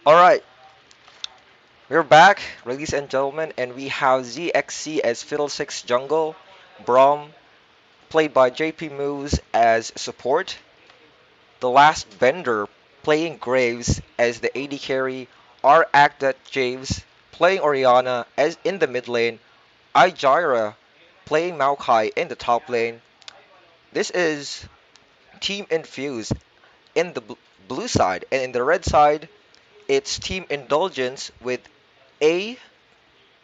Alright, we're back, ladies and gentlemen, and we have ZXC as Fiddlesticks Jungle, Braum, played by JP Moves as support, the last vendor playing Graves as the AD carry, R Actat Javes playing Oriana as in the mid lane, iJaira playing Maokai in the top lane. This is Team Infused in the blue side, and in the red side, it's Team Indulgence with A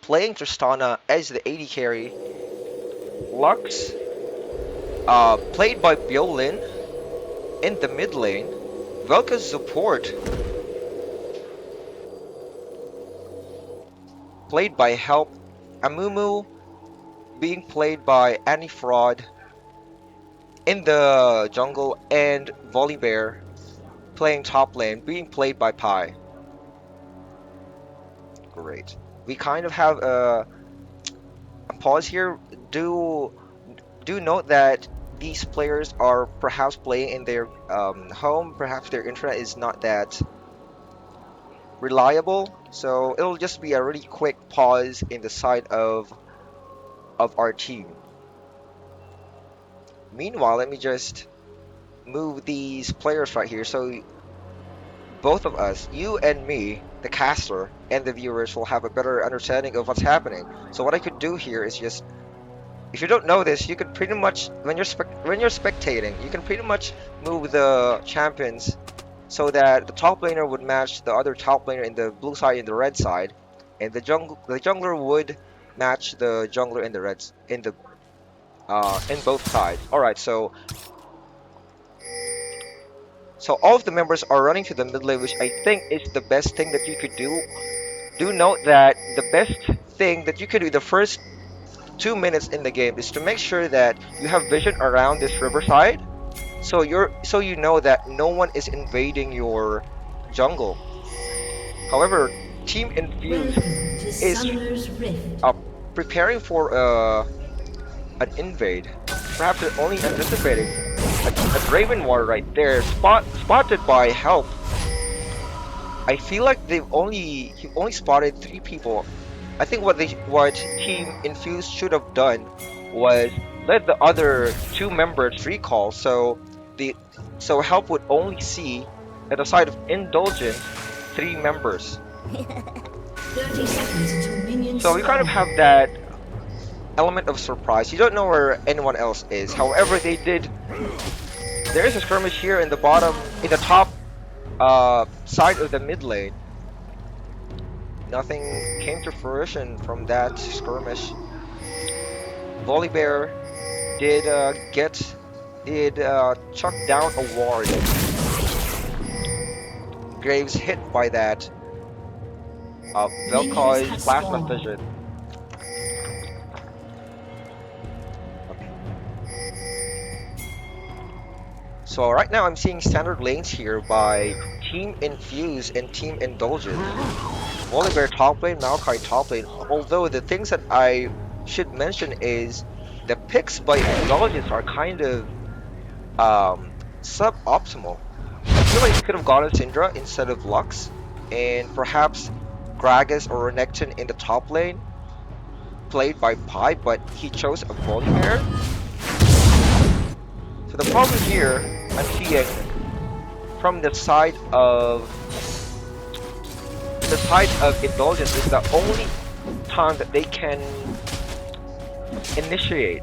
playing Tristana as the AD carry, Lux, played by Biolin in the mid lane, Velka's support, played by Help, Amumu being played by Annie Fraud in the jungle, and Volibear playing top lane, being played by Pi. Great. We kind of have a pause here. Do do note that these players are perhaps playing in their home. Perhaps their internet is not that reliable, so it'll just be a really quick pause in the side of our team. Meanwhile, let me just move these players right here so both of us, you and me, the caster and the viewers, will have a better understanding of what's happening. So what I could do here is just, if you don't know this, you could pretty much, when you're spectating, you can pretty much move the champions so that the top laner would match the other top laner in the blue side and the red side, and the jungler would match the jungler in the reds in both sides. All right, so all of the members are running to the mid lane, which I think is the best thing that you could do. Do note that the best thing that you could do the first 2 minutes in the game is to make sure that you have vision around this riverside, so you know that no one is invading your jungle. However, Team Infused is uh, preparing for an invade. Perhaps they're only anticipating a Draven War right there, spotted by Help. I feel like he only spotted 3 people. I think what Team Infused should have done was let the other 2 members recall, so Help would only see at the side of Indulgence 3 members. 30 seconds until minions So we kind of have that element of surprise. You don't know where anyone else is. However, there is a skirmish here in the top side of the mid lane. Nothing came to fruition from that skirmish. Volibear did chuck down a ward. Graves hit by that Velkoi's plasma fission. So right now I'm seeing standard lanes here by Team Infuse and Team Indulgence. Volibear top lane, Maokai top lane. Although the things that I should mention is the picks by Indulgence are kind of suboptimal. I feel like he could have gotten Syndra instead of Lux, and perhaps Gragas or Renekton in the top lane, played by Pi, but he chose a Volibear. So the problem here I'm seeing from the side of Indulgence is the only time that they can initiate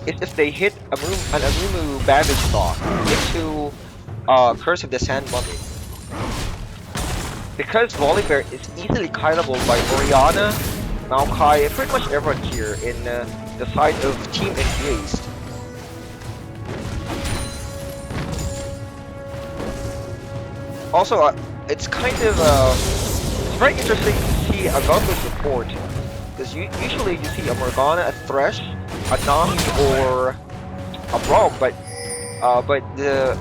is if they hit an Amumu Bandage Saw into Curse of the Sand Mummy. Because Volibear is easily killable by Oriana, Maokai, and pretty much everyone here in the side of Team Infused. Also, it's kind of it's very interesting to see a Velcro support, because usually you see a Morgana, a Thresh, a Nami, or a Braum, but the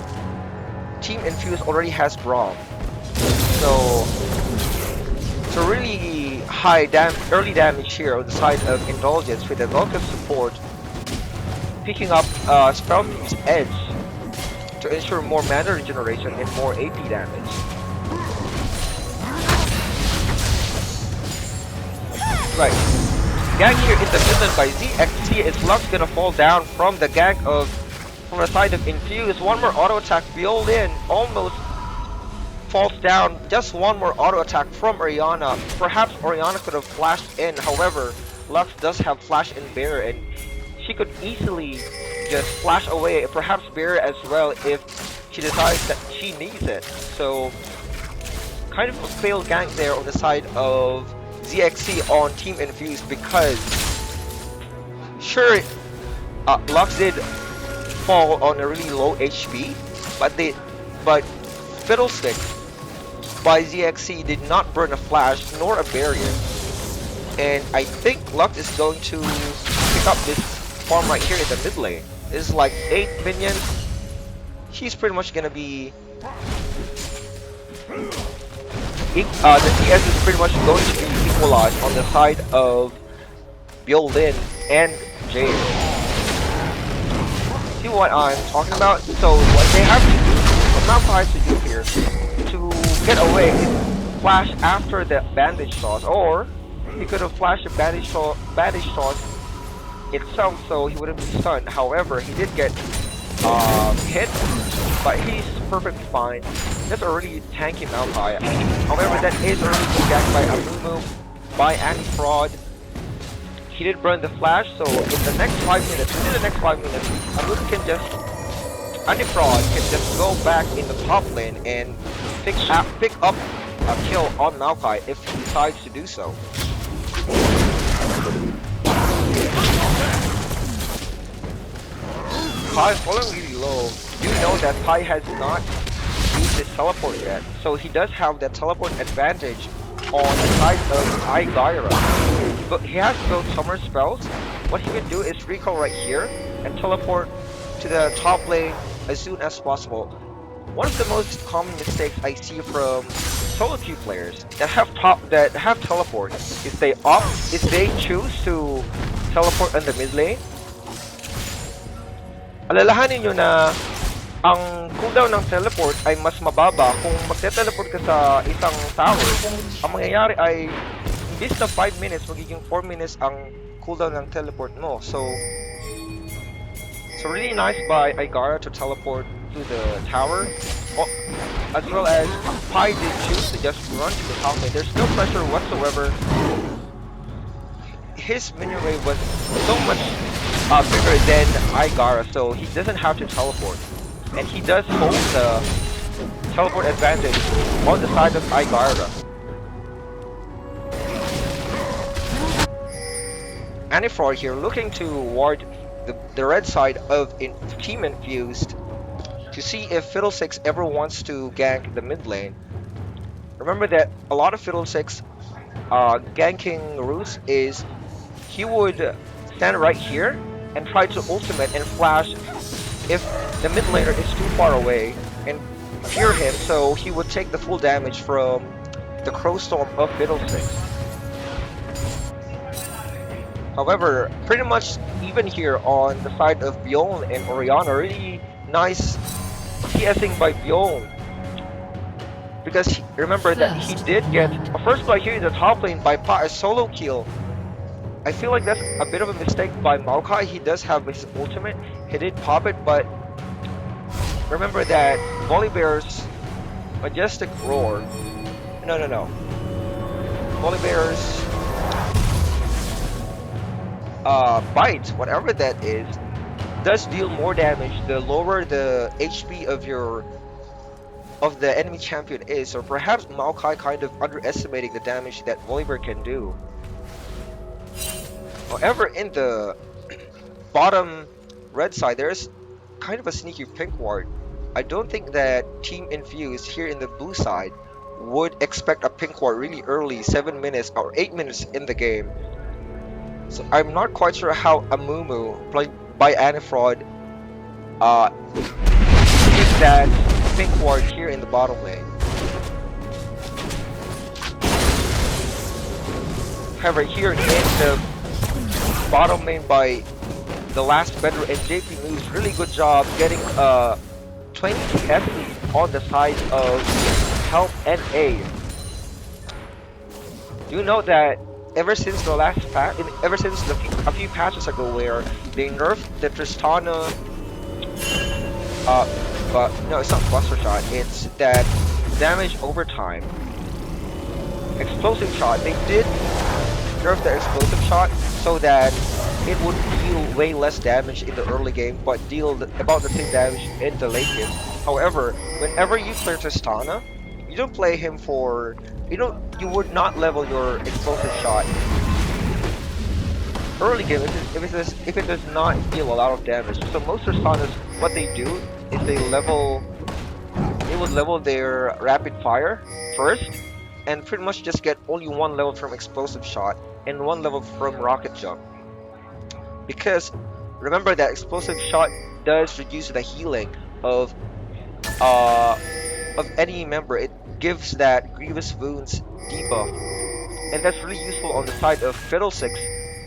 Team Infused already has Braum, so really high early damage here on the side of Indulgence with the Velcro support picking up Spell Thief's Edge to ensure more mana regeneration and more AP damage. Right. Gank here in the middle by ZXT is Lux gonna fall down from the gank from the side of Infuse. One more auto attack, Violin almost falls down. Just one more auto attack from Orianna. Perhaps Orianna could have flashed in, however, Lux does have flash in Bear and she could easily just flash away, perhaps Bear as well if she decides that she needs it. So, kind of a failed gank there on the side of ZXC on Team Infused because, sure, Lux did fall on a really low HP, but Fiddlestick by ZXC did not burn a flash nor a barrier, and I think Lux is going to pick up this farm right here in the mid lane. This is like 8 minions. He's pretty much gonna be the CS is pretty much going to be equalized on the side of Biolin and Jade. See what I'm talking about? So what they have to do, what Malphite has to do here to get away is flash after the bandage shot, or he could have flashed a bandage shot itself so he wouldn't be stunned. However, he did get hit, but he's perfectly fine. That's already tanky Malphite. However, that is already ganked by Amumu, by Anti-Fraud. He did burn the flash, so in the next 5 minutes, within the next 5 minutes, Amumu can just, Anti-Fraud can just go back in the top lane and pick up a kill on Malphite if he decides to do so. Pi is falling really low. You know that Pi has not used his teleport yet, so he does have that teleport advantage on the side of Igaira. But he has built summer spells. What he can do is recall right here and teleport to the top lane as soon as possible. One of the most common mistakes I see from solo queue players that have teleport is they choose to teleport on the mid lane. Alalahanin nyo na ang cooldown ng teleport ay mas mababa kung magte-teleport ka sa isang tower. Ang mangyayari ay imbis na 5 minutes, magiging 4 minutes ang cooldown ng teleport mo. So really nice by Igaira to teleport to the tower. As well as Pi did choose to just run to the top lane. There's no pressure whatsoever. His minion wave was so much bigger than Igaira, so he doesn't have to teleport. And he does hold the teleport advantage on the side of Igaira. Anifrod here looking toward the red side of Team Infused to see if Fiddlesticks ever wants to gank the mid lane. Remember that a lot of Fiddlesticks ganking routes is he would stand right here and try to ultimate and flash if the mid laner is too far away and fear him, so he would take the full damage from the Crow Storm of Fiddlesticks. However, pretty much even here on the side of Bjorn and Orianna, really nice CSing by Bjorn. Because remember that he did get a first blood here in the top lane by a solo kill. I feel like that's a bit of a mistake by Maokai. He does have his ultimate. He did pop it, but remember that Volibear's Majestic Roar. No. Volibear's Bite, whatever that is, does deal more damage the lower the HP of the enemy champion is. Or perhaps Maokai kind of underestimating the damage that Volibear can do. However, in the bottom red side, there's kind of a sneaky pink ward. I don't think that Team Infused here in the blue side would expect a pink ward really early, 7 minutes or 8 minutes in the game. So I'm not quite sure how Amumu, played by Anifrod, did that pink ward here in the bottom lane. However, here in the bottom lane by the last bedroom and JP moves really good job getting 20 CS lead on the side of Help and A. Do know that ever since the last patch, ever since a few patches ago where they nerfed the Tristana, uh, but no, it's not Buster Shot, it's that damage over time. Explosive Shot, they did nerf the Explosive Shot so that it would deal way less damage in the early game, but deal about the same damage in the late game. However, whenever you play Tristana, you don't play him for you would not level your Explosive Shot early game if it does not deal a lot of damage. So most Tristanas, what they do is they would level their Rapid Fire first, and pretty much just get only one level from Explosive Shot and one level from Rocket Jump. Because remember that Explosive Shot does reduce the healing uh of any member. It gives that Grievous Wounds debuff, and that's really useful on the side of Fiddlesticks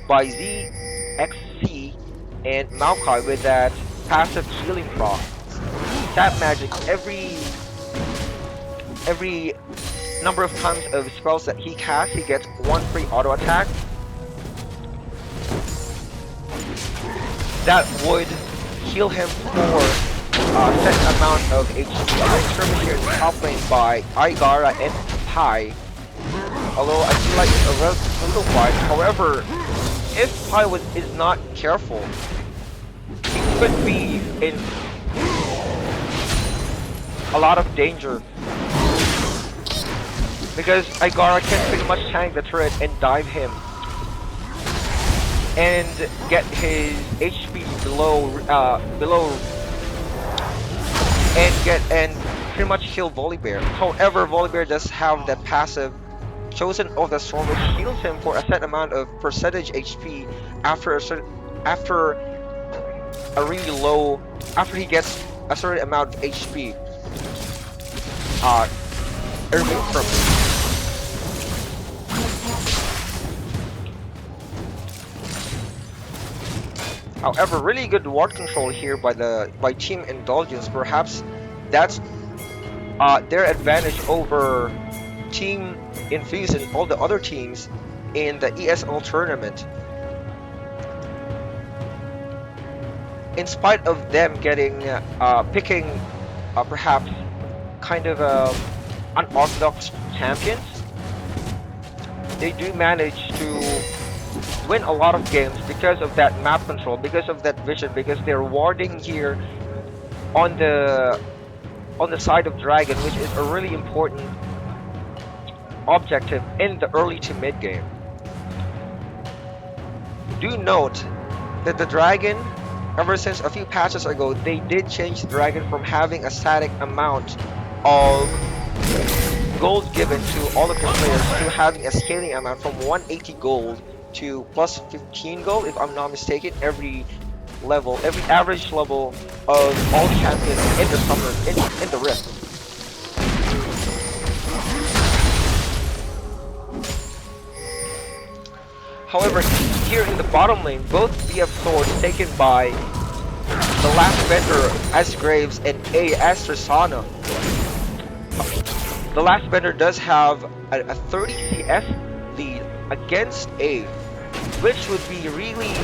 by Z, XC, and Maokai with that passive healing proc. That magic every number of times of spells that he casts, he gets one free auto attack. That would heal him for a set amount of HP. I'm determined here in the top lane by Aigara and Pai. Although I feel like it's a little fight. However, if Pai is not careful, he could be in a lot of danger. Because Aigara can pretty much tank the turret and dive him and get his HP below and pretty much kill Volibear. However, Volibear does have that passive Chosen of the Storm which heals him for a set amount of percentage HP after he gets a certain amount of HP removed from him. However, really good ward control here by Team Indulgence. Perhaps that's their advantage over Team Infuzed and all the other teams in the ESL tournament. In spite of them getting picking perhaps kind of unorthodox champions, they do manage to win a lot of games because of that map control, because of that vision, because they're warding here on the side of Dragon, which is a really important objective in the early to mid game. Do note that the Dragon, ever since a few patches ago, they did change the Dragon from having a static amount of gold given to all of the players to having a scaling amount from 180 gold to plus 15 gold, if I'm not mistaken, every average level of all champions in the summer in the Rift. However, here in the bottom lane, both BF swords taken by the last vendor as Graves and A as Tristana. The last vendor does have a 30 CS lead against A, which would be really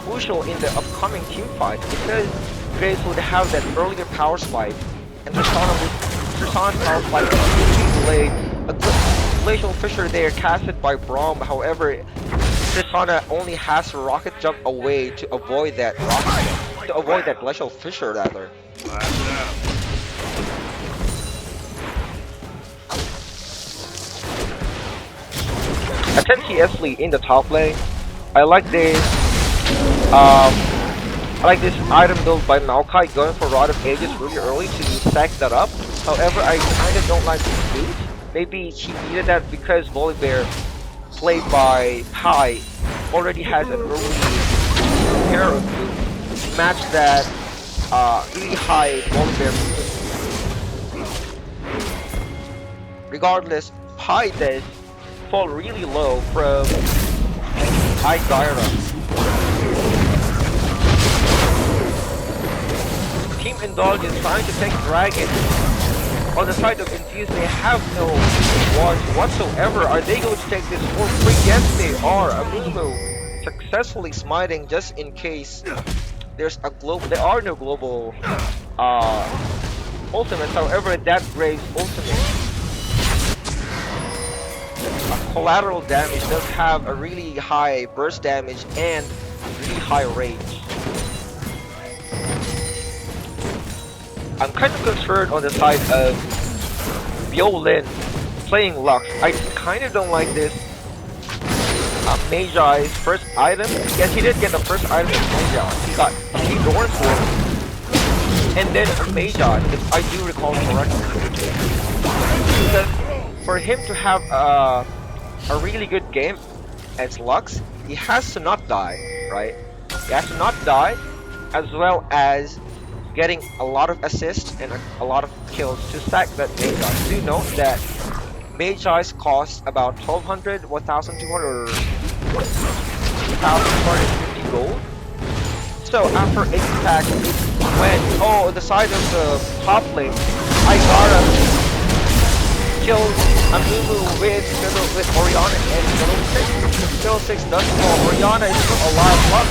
crucial in the upcoming team fight because Graves would have that earlier power spike, and Tristana's power spike would be a glacial fissure there casted by Braum. However, Tristana only has to rocket jump away to avoid that glacial fissure rather. A 10 CS lead in the top lane. I like this item build by Maokai going for Rod of Ages really early to stack that up. However, I kinda don't like this boot. Maybe he needed that because Volibear, played by Pai, already has an early pair of boots to match that really high Volibear movement. Regardless, Pai does fall really low from Aigara. Team Indulgence trying to take Dragon. On the side of Infused, they have no wards whatsoever. Are they going to take this for free? Yes, they are. Amumu successfully smiting just in case there's a global. There are no global ultimates. However, that Graves ultimate, collateral damage, does have a really high burst damage and really high range. I'm kind of concerned on the side of Violin playing Lux. I kind of don't like this. Magi's first item. Yes, he did get the first item in Magi. He got a Dorn Sword and then a Magi, if I do recall correctly. Because for him to have a really good game as Lux, he has to not die, right? He has to not die, as well as getting a lot of assists and a lot of kills to stack that Magi. Do note that Magi's cost about 1200, 1200, or 1250 gold. So after 8 stacks, when the side of the top lane, Igara kills Amumu with Orianna and Fiddle 6 does fall. Orianna is still alive. Lux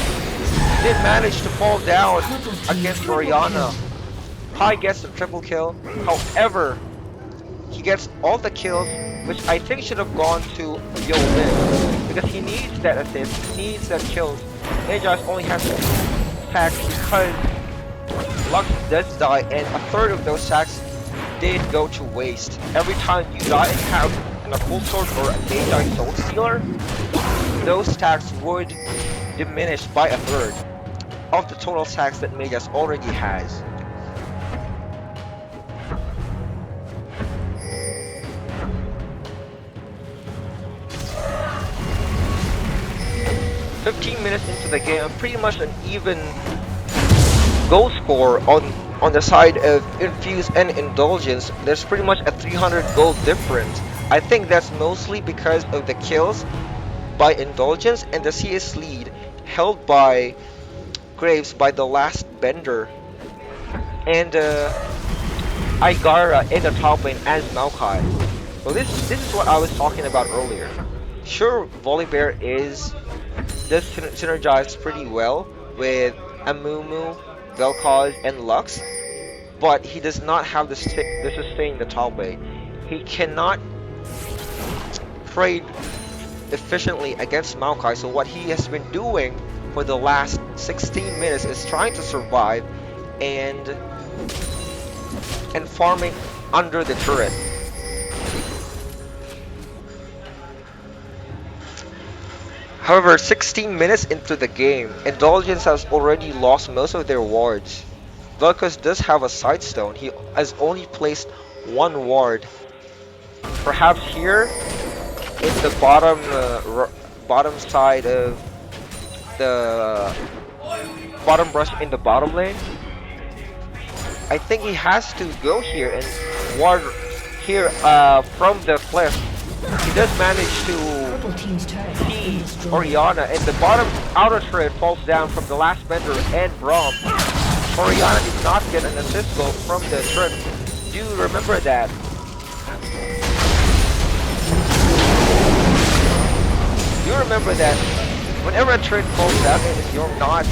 did manage to fall down against Orianna. Pi gets the triple kill. However, he gets all the kills, which I think should have gone to Yolin, because he needs that assist, he needs that kills. Ajax only has 2 attacks because Lux does die, and a third of those attacks did go to waste. Every time you die and have an Occult Sword or a Magi Soul Stealer, those stacks would diminish by a third of the total stacks that Magus already has. "15 minutes into the game, pretty much an even goal score on the side of Infuse and Indulgence. There's pretty much a 300 gold difference. I think that's mostly because of the kills by Indulgence and the CS lead held by Graves by the last Bender and Igara in the top lane as Maokai. So this is what I was talking about earlier. Sure, Volibear does synergize pretty well with Amumu, Vel'Koz, and Lux, but he does not have the sustain the top lane. He cannot trade efficiently against Maokai, so what he has been doing for the last 16 minutes is trying to survive and farming under the turret. However, 16 minutes into the game, Indulgence has already lost most of their wards. Vel'Koz does have a Sightstone. He has only placed 1 ward. Perhaps here in the bottom side of the bottom brush in the bottom lane. I think he has to go here and ward here from the cliff. He does manage to see Orianna, and the bottom outer turret falls down from the last Bender and Braum. Orianna did not get an assist goal from the turret. Do remember that. You remember that whenever a turret falls down and you're not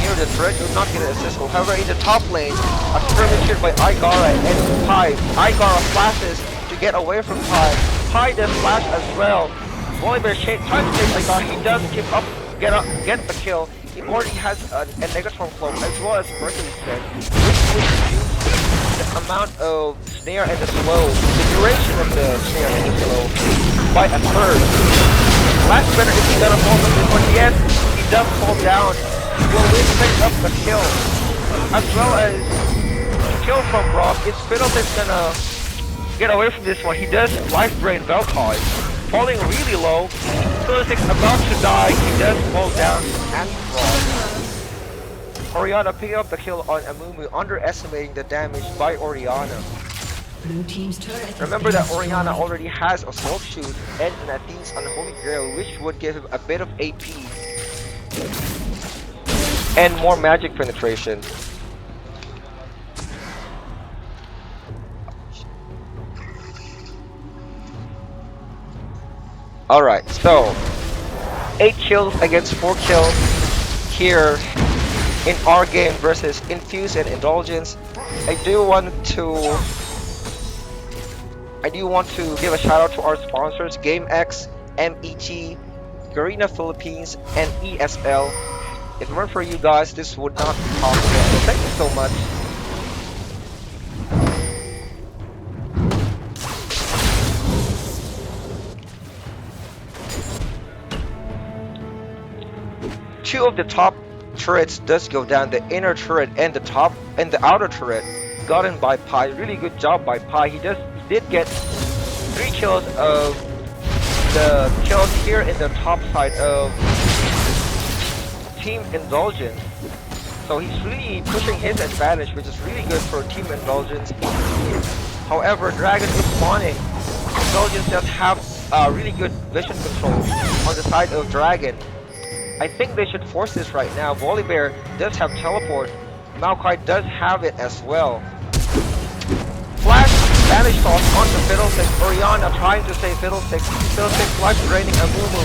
near the turret, you'll not get an assist goal. However, in the top lane, a skirmish here by Igara and Pi. Igara flashes to get away from Pi. Pi does flash as well. Volibear tries to chase Igara. He does keep up, get the kill. He already has a Negatron Cloak as well as Mercury Spin, which would reduce the amount of snare and the slow, the duration of the snare and the slow by a third. Last Bender, is he gonna fall from this one? Yes, he does fall down. Will Win picks up the kill, as well as the kill from Rob. Is Fiddle's gonna get away from this one? He does life drain Vel'Koz, falling really low. Fiddle's about to die. He does fall down as Rob. Orianna picking up the kill on Amumu, underestimating the damage by Orianna. Blue team's turret. Remember that Orianna already has Assault Shoot and an Athene's Unholy Grail, which would give him a bit of AP and more magic penetration. Alright, so 8 kills against 4 kills here in our game versus Infuse and Indulgence. I do want to give a shout out to our sponsors, GameX, MEG, Garena Philippines, and ESL. If it weren't for you guys, this would not be possible. So thank you so much. Two of the top turrets does go down, the inner turret and the outer turret gotten by Pi. Really good job by Pi. He did get 3 kills of the kills here in the top side of Team Indulgence. So he's really pushing his advantage, which is really good for Team Indulgence. However, Dragon is spawning. Indulgence does have really good vision control on the side of Dragon. I think they should force this right now. Volibear does have teleport. Maokai does have it as well. Flash damage toss onto Fiddlesticks. Oriana trying to save Fiddlesticks. Fiddlesticks life draining Amumu.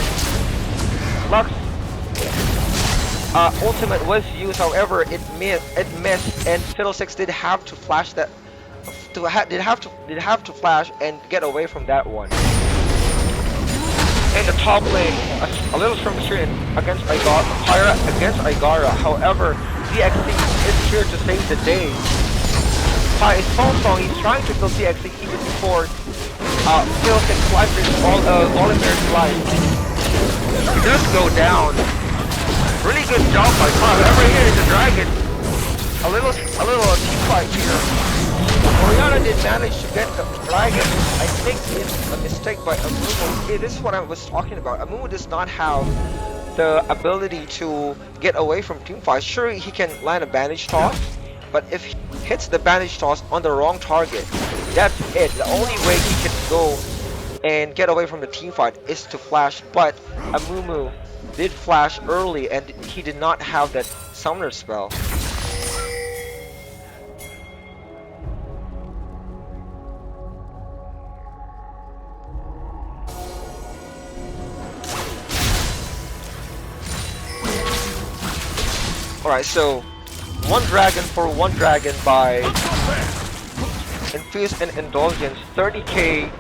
Lux ultimate was used, however it missed, and Fiddlesticks did have to flash that. Did have to flash and get away from that one. In the top lane, a little skirmisher against Pyra against Igara. However, DXC is here to save the day. Pi is strong. He's trying to kill DXC even before Fiddlesticks life is Volibear's life. He does go down. Really good job by Pi. However, here is the Dragon. A little team fight here. Oriana did manage to get the Dragon. I think it's a mistake by Amumu. This is what I was talking about. Amumu does not have the ability to get away from team fights. Sure, he can land a bandage toss, but if he hits the bandage toss on the wrong target, that's it. The only way he can go and get away from the team fight is to flash, but Amumu did flash early and he did not have that summoner spell. Alright, so one dragon for one dragon by Infused and Indulgence, 30k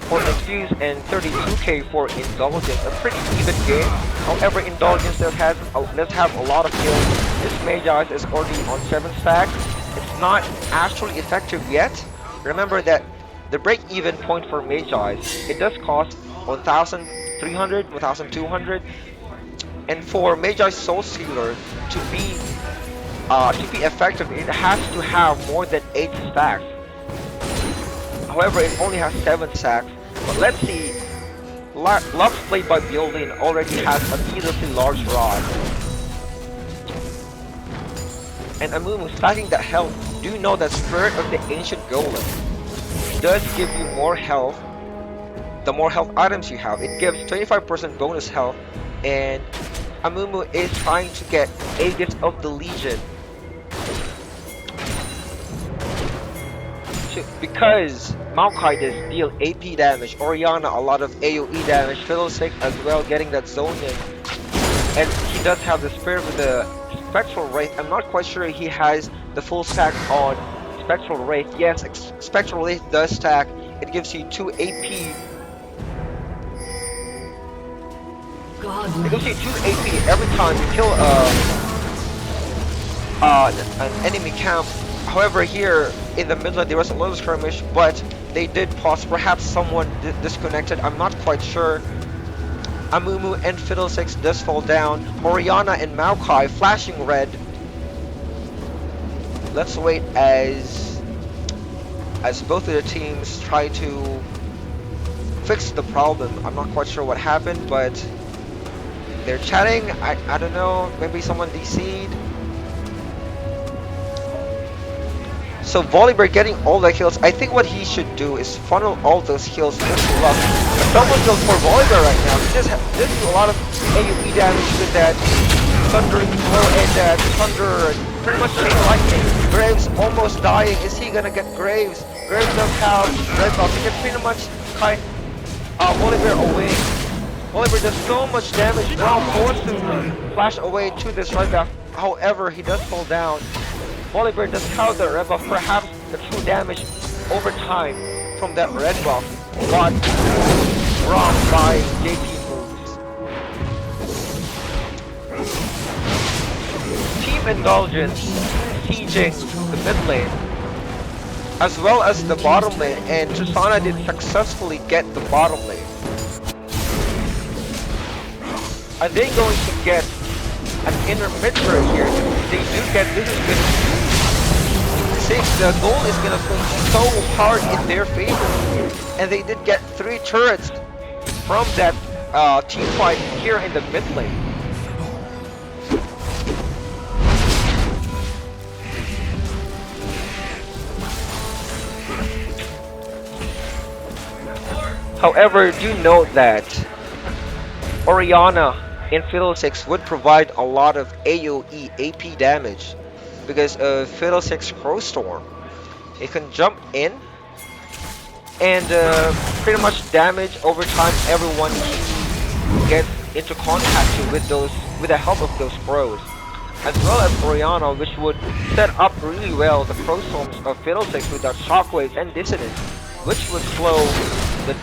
for Infused and 32k for Indulgence. A pretty even game. However, Indulgence does have a lot of kills. This Magi is already on 7 stacks. It's not actually effective yet. Remember that the break-even point for Magi, it does cost 1,300, 1,200. And for Magi Soul Stealer to be effective, it has to have more than 8 stacks. However, it only has 7 stacks. But let's see. Lux played by Building already has a needlessly large rod. And Amumu stacking that health. Do you know that Spirit of the Ancient Golem does give you more health? The more health items you have, it gives 25% bonus health. And Amumu is trying to get Aegis of the Legion. Because Maokai does deal AP damage, Oriana a lot of AoE damage, Fiddlesticks as well getting that zone in. And he does have the Spirit with the Spectral Wraith. I'm not quite sure he has the full stack on Spectral Wraith. Yes, Spectral Wraith does stack. It gives you 2 AP. It gives you 2 AP every time you kill an enemy camp. However, here in the middle there was a little skirmish, but they did pause. Perhaps someone disconnected. I'm not quite sure. Amumu and Fiddlesticks does fall down. Oriana and Maokai flashing red. Let's wait as both of the teams try to fix the problem. I'm not quite sure what happened, but they're chatting. I don't know. Maybe someone DC'd. So Volibear getting all the kills. I think what he should do is funnel all those kills into Lux. But double kills for Volibear right now. He does do a lot of AoE damage with that thundering blow and that thunder and pretty much chain lightning. Graves almost dying. Is he gonna get Graves? Graves does have red buff. He can pretty much Oliver away. Oliver does so much damage, Braum forced to flash away to this red buff. However, he does fall down. Oliver does counter red buff, perhaps the true damage over time from that red buff, but brought by JP moves. Team Indulgence sieging the mid lane, as well as the bottom lane, and Tristana did successfully get the bottom lane. Are they going to get an inner mid turret here? If they do get this, is good. The goal is gonna swing so hard in their favor, and they did get 3 turrets from that team fight here in the mid lane. However, do note that Orianna in Fiddlesticks would provide a lot of AoE AP damage because of Fiddlesticks Crowstorm. It can jump in and pretty much damage over time everyone gets into contact with the help of those crows, as well as Orianna, which would set up really well the Crowstorms of Fiddlesticks with their shockwaves and dissonance, which would slow the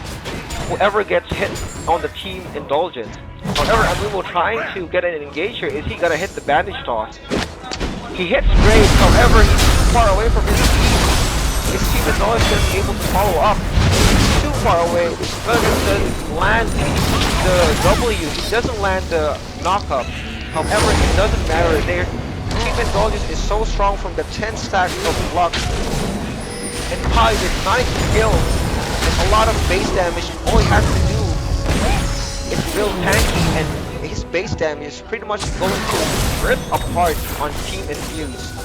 whoever gets hit on the team Indulgence. However, Amumu trying to get an engager. Is he gonna hit the bandage toss? He hits great, however he's too far away from his team. His team Indulgence is able to follow up. He's too far away, but it doesn't land the W, he doesn't land the knockup. However, it doesn't matter, their team Indulgence is so strong from the 10 stacks of Lux. And Pi with 9 kills and a lot of base damage. All he has to do is build tanky, and his base damage is pretty much going to rip apart on Team Infused.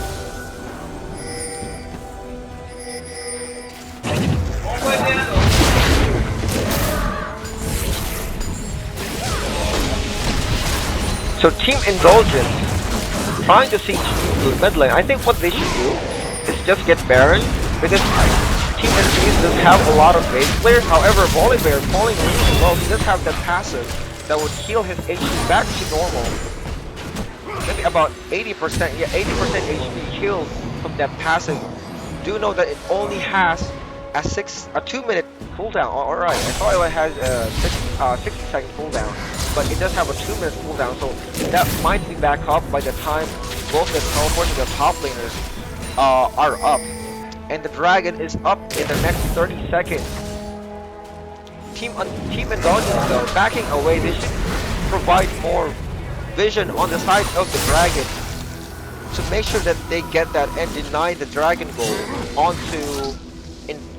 So Team Indulgence trying to siege the mid lane. I think what they should do is just get Baron, because Team Infused does have a lot of base players. However, Volibear falling really low, he does have that passive that would heal his HP back to normal. Maybe about 80%, yeah, 80% HP healed from that passive. Do know that it only has a 2-minute cooldown. Alright, I thought it has a 60-second cooldown, but it does have a 2-minute cooldown, so that might be back up by the time both the teleport and the top laners are up. And the dragon is up in the next 30 seconds. Team Indulgence though, backing away, they should provide more vision on the side of the dragon to make sure that they get that and deny the dragon goal onto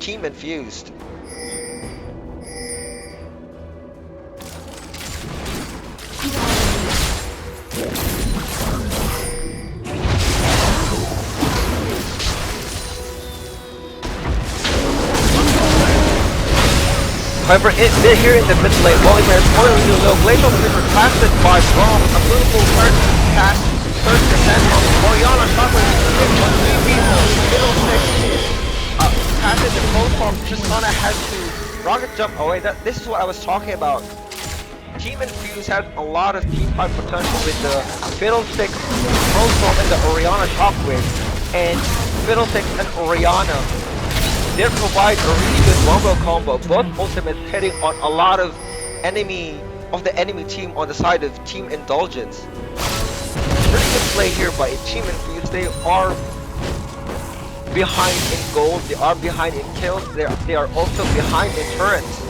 Team Infused. However, here in the mid lane, Volibear is falling really low. Glacial Flipper casted by Braum. A beautiful first cast, 30% on Orianna. Shockwave hit on 3 people. Fiddlesticks casted the Crowstorm. Tristana had to rocket jump away. This is what I was talking about. Team Infused has a lot of team fight potential with the Fiddlesticks, Crowstorm, and the Orianna Shockwave. And Fiddlesticks and Orianna, they provide a really good wombo combo, both ultimates hitting on a lot of the enemy team on the side of Team Indulgence. Really good play here by Team Infused. They are behind in gold, they are behind in kills, they are also behind in turrets.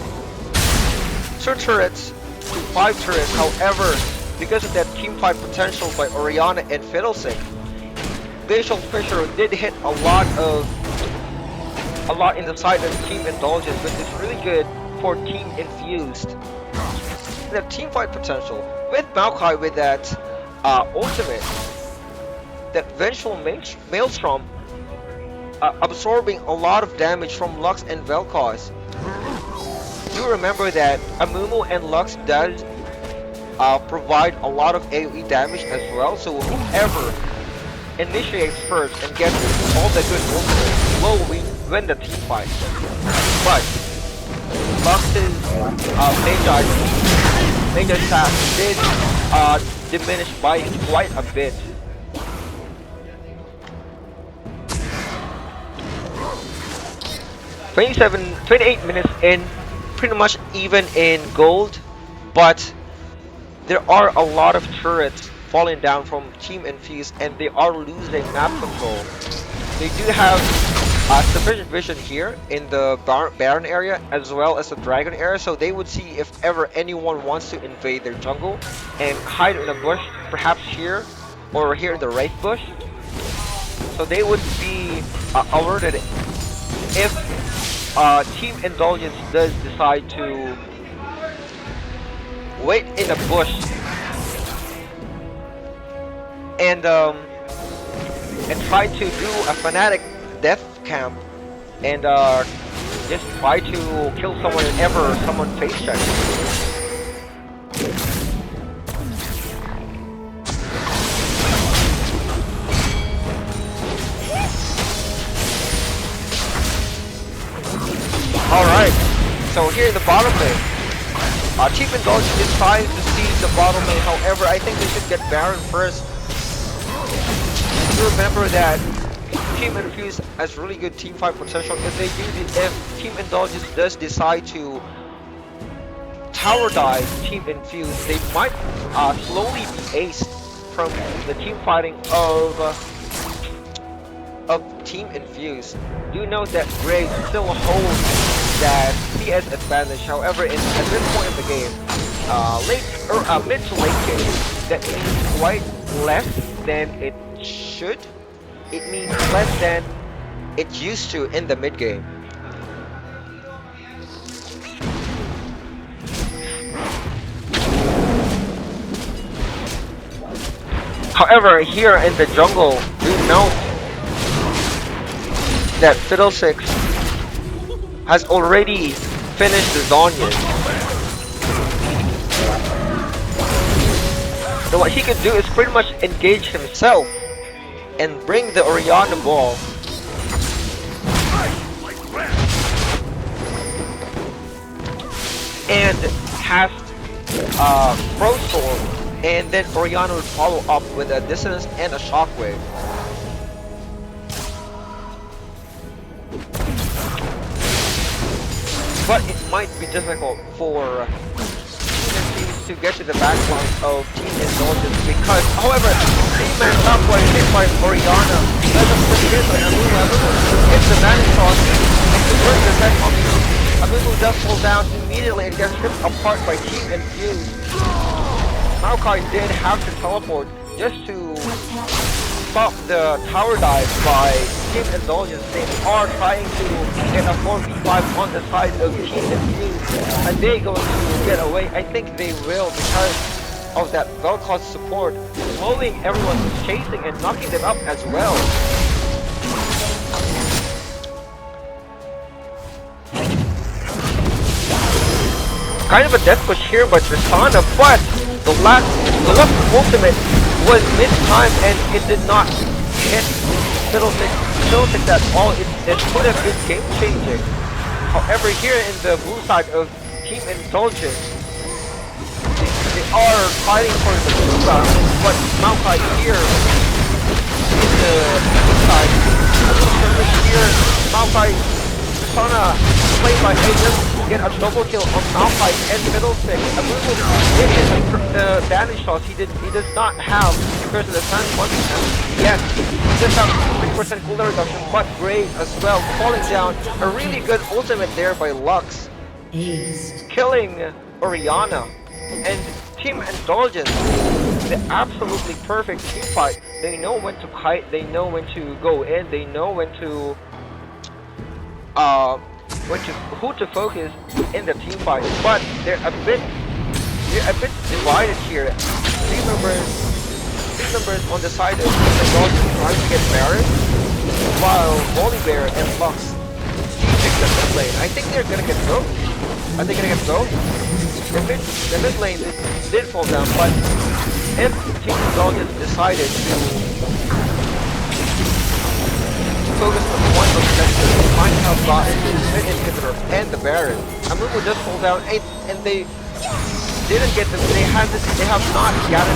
2 turrets to 5 turrets, however, because of that team fight potential by Orianna and Fiddlesticks, Glacial Fisher did hit a lot in the side of Team Indulgence, which is really good for Team Infused. The team fight potential with Maokai with that ultimate, that vengeful Maelstrom, absorbing a lot of damage from Lux and Vel'Koz. Do remember that Amumu and Lux does provide a lot of AoE damage as well, so whoever initiates first and gets all the good ultimates will win the team fight. But Lux's Magi staff did diminish by quite a bit. 28 minutes in, pretty much even in gold, but there are a lot of turrets falling down from Team Infuse and they are losing map control. They do have sufficient vision here in the Baron area as well as the Dragon area, so they would see if ever anyone wants to invade their jungle and hide in a bush, perhaps here or here in the right bush. So they would be alerted if Team Indulgence does decide to wait in a bush and try to do a fanatic death camp and just try to kill someone whenever someone face checks. Alright, so here in the bottom lane, Team Indulgence is trying to siege the bottom lane, however I think they should get Baron first. Remember that Team Infuse has really good teamfight potential. If Team Indulgence does decide to tower dive Team Infuse, they might slowly be aced from the team fighting of Team Infuse. Do note that Graves still holds that CS advantage. However, at this point in the game, mid to late game, that means quite less than it should. It means less than it used to in the mid game. However, here in the jungle, do note that Fiddlesticks has already finished the Zonian. So what he can do is pretty much engage himself and bring the Orianna ball. And cast Pro Sword, and then Orianna would follow up with a Dissonance and a Shockwave. But it might be difficult for teams to get to the backline of Team Indulgence because, however, 3-man top play hit by Orianna doesn't forget like a new level. It's the Manic Cross, it's the first effect on Amumu does fall down immediately and gets ripped apart by Team Infuse. Maokai did have to teleport just to stop the tower dive by Team Indulgence. They are trying to get a 4v5 on the side of Team Infuse. Are they going to get away? I think they will because of that Vel'Koz support, slowing everyone who's chasing and knocking them up as well. Kind of a death push here by Tristana, but the last ultimate was mid-time and it did not hit Fiddlesticks at all. It could have been game-changing. However, here in the blue side of Team Indulgence, they are fighting for the blue round, but Maokai here in the blue side, here, Maokai Tristana played by Agent, get a double kill on Maokai and Fiddlesticks. Amumu did hit the damage shots he does not have compared to the Sand Monkey. Yes, he does have 3% cooldown reduction, but Graves as well, falling down. A really good ultimate there by Lux, killing Orianna. And Team Indulgence, the absolutely perfect team fight. They know when to kite, they know when to go in, they know when to who to focus in the team fight, but they're a bit divided here. Three members on the side of the Indulgence trying to get Baron, while Volibear and Lux pick the mid lane. I think they're gonna get both. Are they gonna get both? The mid lane did fall down, but if Team Indulgence decided to focus on one objective, they might have gotten the mid inhibitor and the Baron. Amumu just pulled down 8, and they didn't get the. They have not gotten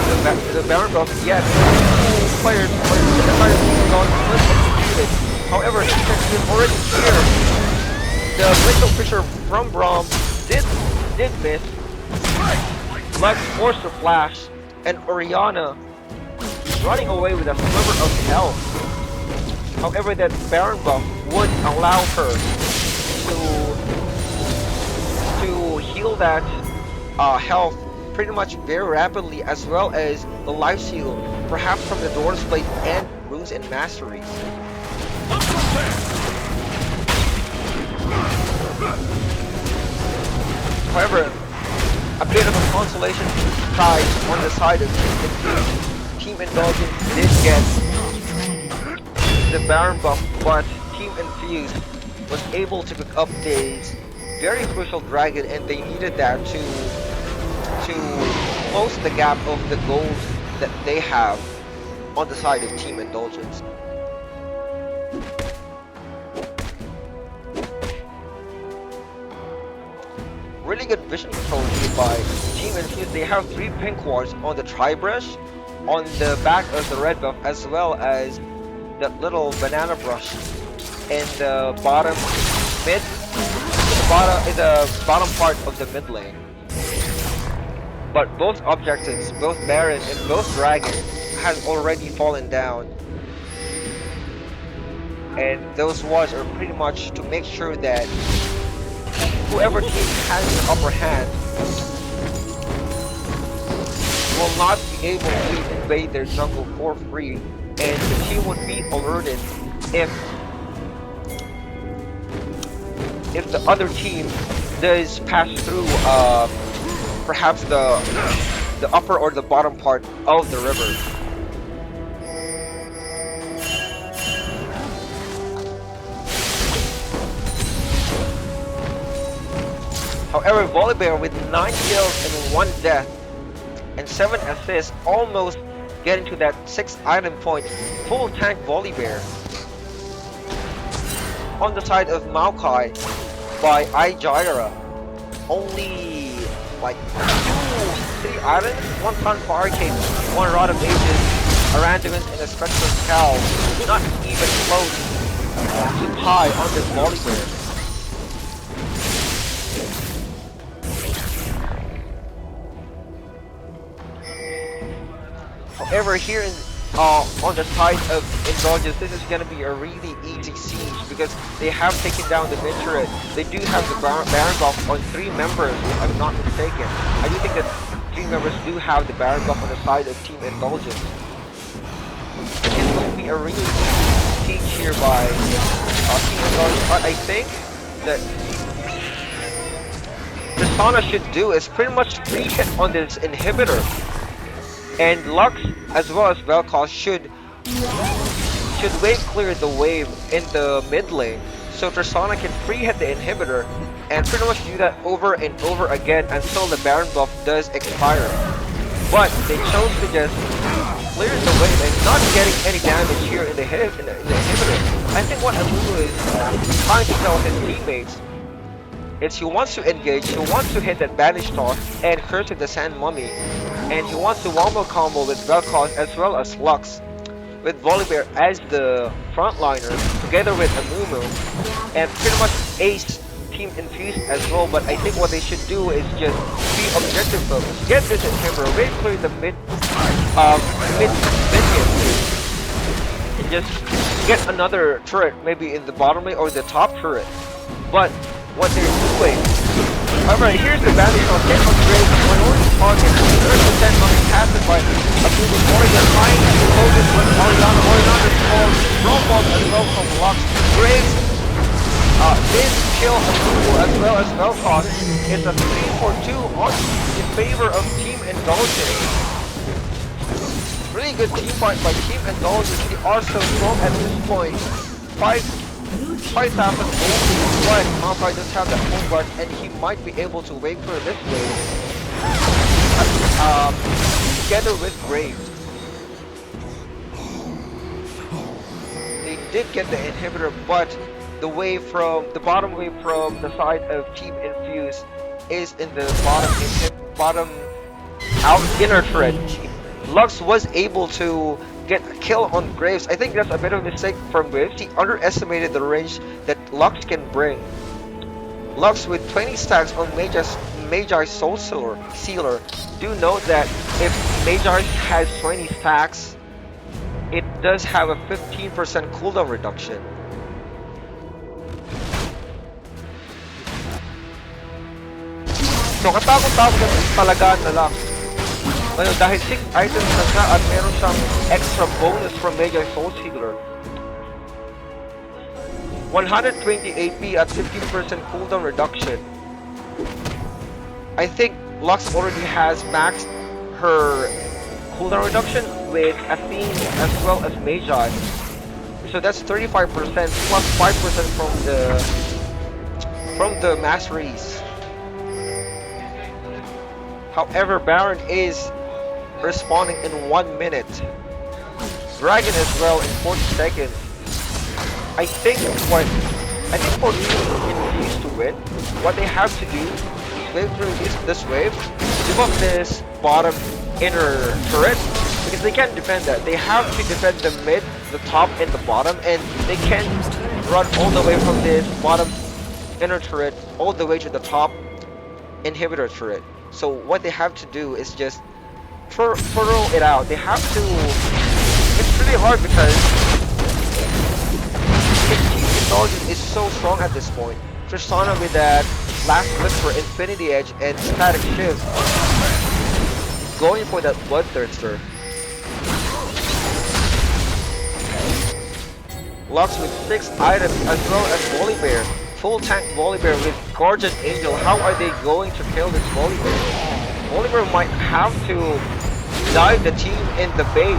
the Baron buff yet. Two players or the entire team gone executed. However, since we've already here, the Window Fisher from Braum did miss. Lux forced a flash, and Oriana running away with a sliver of health. However, that Baron buff would allow her to heal that health pretty much very rapidly, as well as the life seal, perhaps from the Doors Blade and Runes and Mastery. However, a bit of a consolation prize on the side of Team Indulgence did get the Baron buff, but Team Infused was able to pick up this very crucial dragon, and they needed that to close the gap of the gold that they have on the side of Team Indulgence. Really good vision control here by Team Infused. They have 3 pink wards on the tri-brush, on the back of the red buff, as well as that little banana brush in the bottom mid, in the bottom part of the mid lane. But both objectives, both Baron and both Dragon, has already fallen down. And those wards are pretty much to make sure that whoever team has the upper hand will not be able to invade their jungle for free, and the team would be alerted if the other team does pass through perhaps the upper or the bottom part of the river. However, Volibear with 9 kills and 1 death and 7 assists, almost getting to that 6th item point. Full tank Volibear. On the side of Maokai by iJaira, only like 2-3 items, 1 ton fire cake, 1 rod of ages, a randomness and a spectrum cow, not even close to high on this Volibear. However, here on the side of Indulgence, this is going to be a really easy siege because they have taken down the mid turret. They do have the Baron buff on 3 members, if I'm not mistaken. I do think that 3 members do have the Baron buff on the side of Team Indulgence. It's going to be a really easy siege here by Team Indulgence, but I think that Tristana should do is pretty much free hit on this inhibitor. And Lux as well as Vel'Koz should wave clear the wave in the mid lane, so Tristana can free hit the inhibitor and pretty much do that over and over again until the Baron buff does expire. But they chose to just clear the wave and not getting any damage here in the inhibitor. I think what Amumu is trying to tell his teammates is he wants to engage, he wants to hit that Banish Toss and Curse of the Sand Mummy, and he wants to wombo combo with Vel'Koz as well as Lux, with Volibear as the frontliner together with Amumu, and pretty much ace Team Infused as well. But I think what they should do is just be objective focused, get this inhibitor, wait clear the mid and just get another turret maybe in the bottom lane or the top turret. But what they're doing, however, here's the Banish on hit on Drake, minority target, 30% money passed by Amumu. Morgan trying to focus with Oriana. Oriana is called Rombog as well from Lux. Graves did kill Amumu as well as Vel'Koz. It's a 3-4-2 in favor of Team Indulgence. Really good team fight by Team Indulgence. They are so strong at this point. 5,000 gold, but Maokai does have that home guard, and he might be able to wait for this wave together with Graves. They did get the inhibitor, but the bottom wave from the side of Team Infuse is in the bottom out inner turret. Rampage. Lux was able to get a kill on Graves. I think that's a bit of a mistake from Graves. He underestimated the range that Lux can bring. Lux with 20 stacks on Magi Soul Sealer. Do note that if Magi has 20 stacks, it does have a 15% cooldown reduction. So katakot-takot ang talagaan na Lux. Ngayon, dahil 6 items na siya at meron siyang extra bonus from Magi Soul Sealer. 120 AP at 15% cooldown reduction. I think Lux already has maxed her cooldown reduction with Athene as well as Magi. So that's 35% plus 5% from the masteries. However, Baron is respawning in 1 minute. Dragon as well in 40 seconds. I think for Team Infuse to win, what they have to do is wave through this wave, give up this bottom inner turret, because they can't defend that. They have to defend the mid, the top, and the bottom, and they can't run all the way from this bottom inner turret all the way to the top inhibitor turret. So what they have to do is just throw it out. They have to. It's really hard because Team Indulgence is so strong at this point. Tristana with that last whisper, Infinity Edge, and Static Shift, going for that Bloodthirster. Lux with 6 items as well as Volibear. Full tank Volibear with Guardian Angel. How are they going to kill this Volibear? Volibear might have to dive the team in the base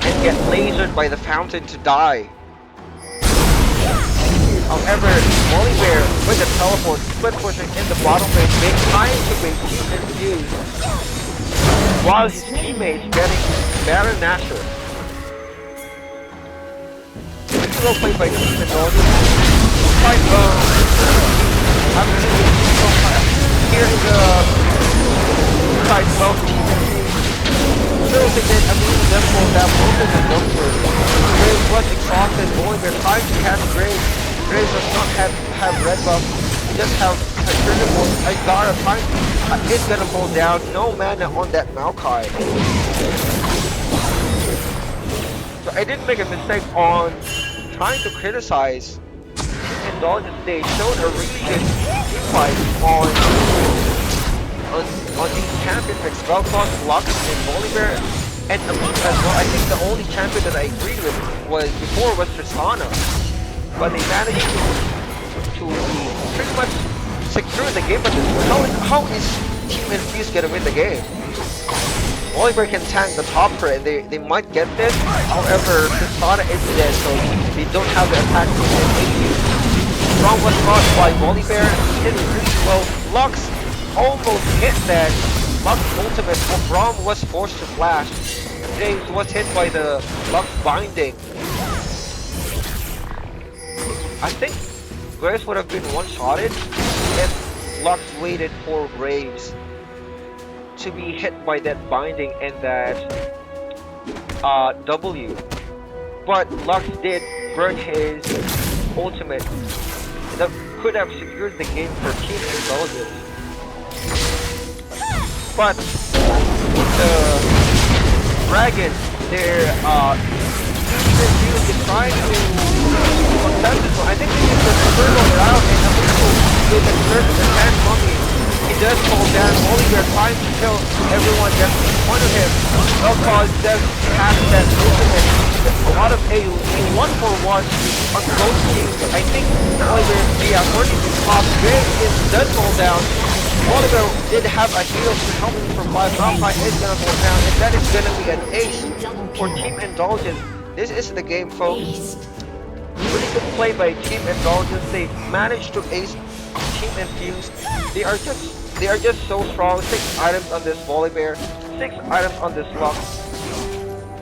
and get lasered by the fountain to die. However, Volibear with the teleport, split pushing in the bottom lane, trying to make Team Infused, while his teammates getting Baron Nashor. Pretty well played by Team Indulgence. Quite I'm here in the side 12 Team Infused. Still they did a little difficult that focus and Dunkford. Graves was exhausted, Volibear trying to catch Graves. Graves does not have red buff. He just have a critical Izara trying to is gonna fall down. No mana on that Maokai. So I did make a mistake on trying to criticize Indulgence. They showed a really good team fight on these champion picks, Vel'Koz, Lux, and Volibear, and Elite as well. I think the only champion that I agreed with was Tristana. But they managed to pretty much secure the game. But how is Team Infuse gonna win the game? Volibear can tank the top turret and they might get this. However, Tristana is dead, so they don't have the attack to hit. Strong was caught by Volibear. He did really well. Lux almost hit that. Lux ultimate. Braum was forced to flash. James was hit by the Lux binding. I think Graves would have been one-shotted if Lux waited for Graves to be hit by that binding and that W. But Lux did burn his ultimate. That could have secured the game for Team Indulgence. But the Dragon, their is trying to contest this one. I think this is the third one round and with the third of the 10 mummy. He does fall down. Volibear trying to kill everyone just in front of him. Vel'Koz does have that ultimate. A lot of a 1-for-1 on both teams. I think Volibear, according to top, does fall down. Volibear did have a heal to help him survive. Malphite is gonna fall down, and that is gonna be an ace for Team Indulgence. This is the game, folks. Really good play by Team Indulgence. They managed to ace Team Infused. They are just so strong. 6 items on this Volibear, 6 items on this Lux.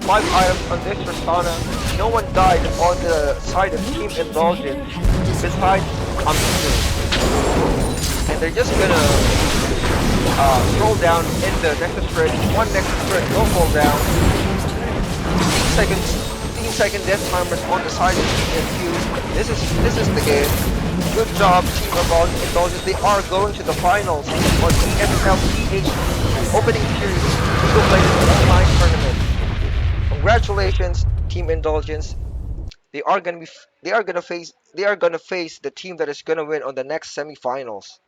5 items on this Tristana. No one died on the side of Blue Team team's Indulgence inhibitor has been besides destroyed. Infuzed. And they're just gonna scroll down in the Nexus Crit. One Nexus Crit will fall down. Blue team's turret has been 15 destroyed. seconds, 15-second death timers on the side of Team Infused. This is the game. Good job, Team Indulgence. They are going to the finals on ESL Opening Series Single Player Online Tournament. Congratulations, Team Indulgence. They are gonna face the team that is gonna win on the next semifinals.